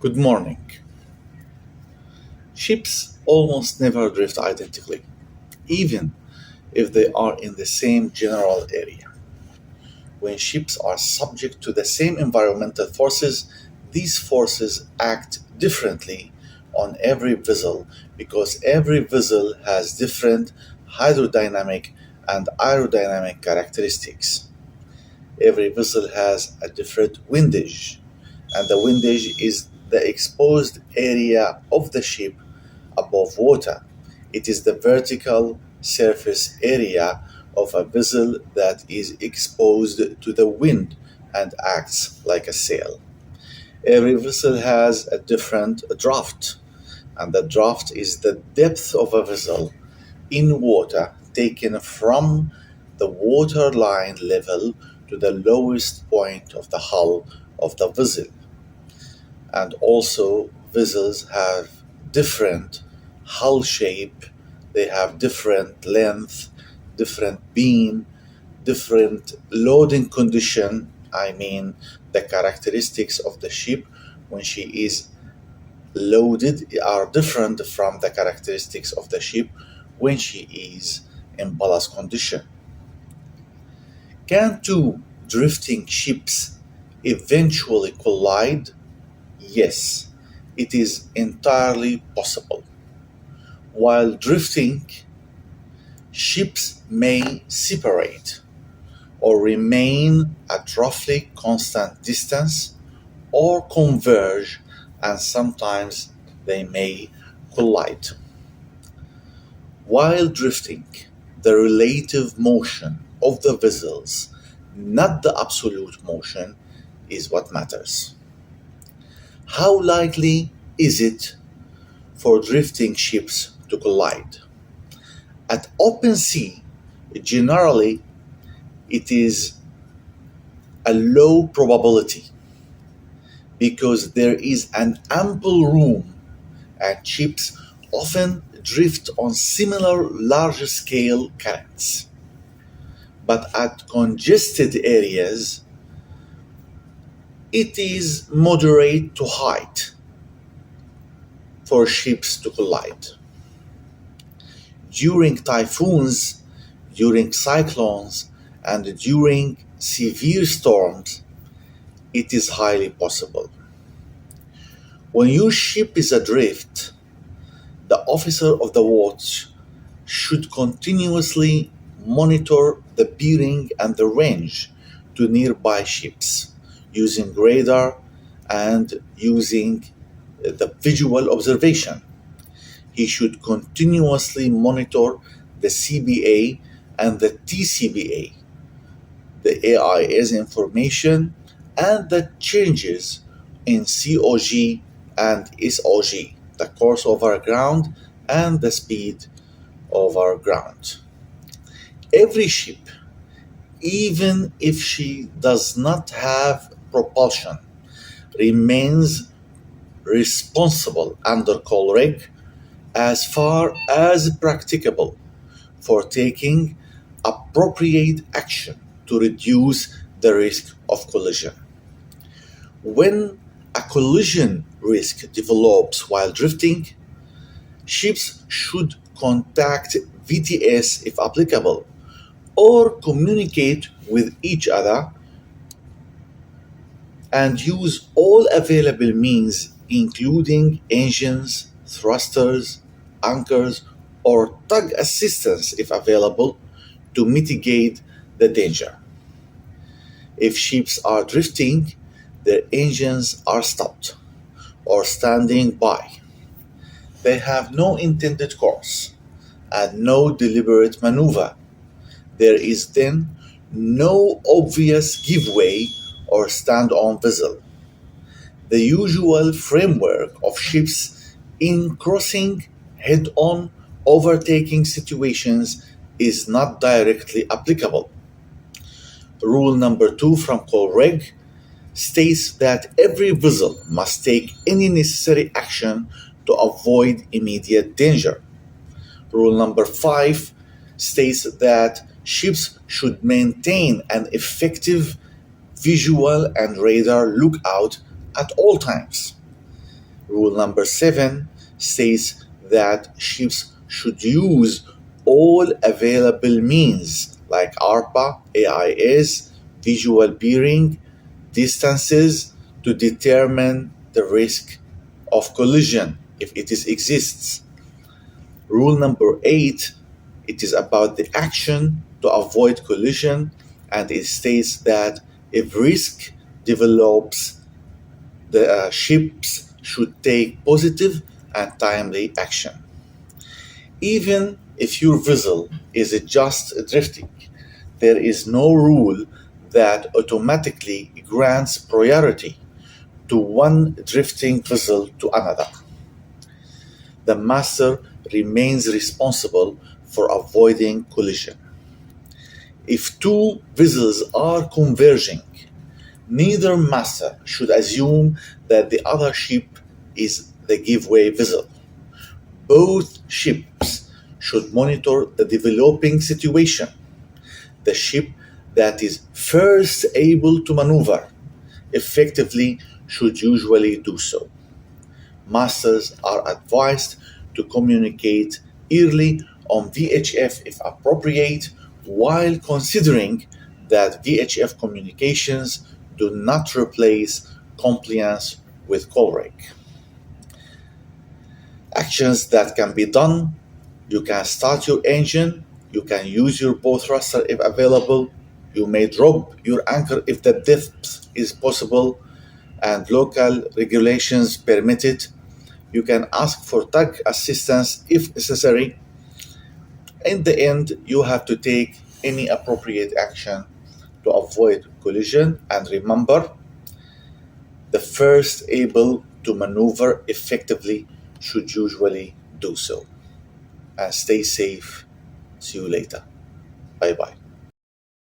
Good morning. Ships almost never drift identically, even if they are in the same general area. When ships are subject to the same environmental forces, these forces act differently on every vessel because every vessel has different hydrodynamic and aerodynamic characteristics. Every vessel has a different windage, and the windage is the exposed area of the ship above water. It is the vertical surface area of a vessel that is exposed to the wind and acts like a sail. Every vessel has a different draft, and the draft is the depth of a vessel in water taken from the waterline level to the lowest point of the hull of the vessel. And also, vessels have different hull shape, they have different length, different beam, different loading condition. I mean, the characteristics of the ship when she is loaded are different from the characteristics of the ship when she is in ballast condition. Can two drifting ships eventually collide? Yes, it is entirely possible. While drifting, ships may separate or remain at roughly constant distance or converge, and sometimes they may collide. While drifting, the relative motion of the vessels, not the absolute motion, is what matters. How likely is it for drifting ships to collide? At open sea, generally, it is a low probability because there is an ample room and ships often drift on similar large scale currents. But at congested areas, it is moderate to height for ships to collide. During typhoons, during cyclones, and during severe storms, it is highly possible. When your ship is adrift, the officer of the watch should continuously monitor the bearing and the range to nearby ships using radar and using the visual observation. He should continuously monitor the CBA and the TCBA, the AIS information, and the changes in COG and SOG, the course over ground and the speed over ground. Every ship, even if she does not have propulsion, remains responsible under COLREG as far as practicable for taking appropriate action to reduce the risk of collision. When a collision risk develops while drifting, ships should contact VTS if applicable or communicate with each other and use all available means, including engines, thrusters, anchors, or tug assistance if available, to mitigate the danger. If ships are drifting, their engines are stopped or standing by. They have no intended course and no deliberate maneuver. There is then no obvious giveaway or stand on vessel. The usual framework of ships in crossing head on overtaking situations is not directly applicable. Rule number 2 from COLREG states that every vessel must take any necessary action to avoid immediate danger. Rule number 5 states that ships should maintain an effective visual and radar lookout at all times. Rule number 7 states that ships should use all available means like ARPA, AIS, visual bearing, distances to determine the risk of collision if it exists. Rule number 8, it is about the action to avoid collision, and it states that if risk develops, the ships should take positive and timely action. Even if your vessel is just drifting, there is no rule that automatically grants priority to one drifting vessel to another. The master remains responsible for avoiding collision. If two vessels are converging, neither master should assume that the other ship is the giveaway vessel. Both ships should monitor the developing situation. The ship that is first able to maneuver effectively should usually do so. Masters are advised to communicate early on VHF if appropriate, while considering that VHF communications do not replace compliance with COLREG. Actions that can be done: you can start your engine, you can use your bow thruster if available, you may drop your anchor if the depth is possible and local regulations permit it. You can ask for tug assistance if necessary. In the end, you have to take any appropriate action to avoid collision, and remember, the first able to maneuver effectively should usually do so. And stay safe. See you later. Bye bye.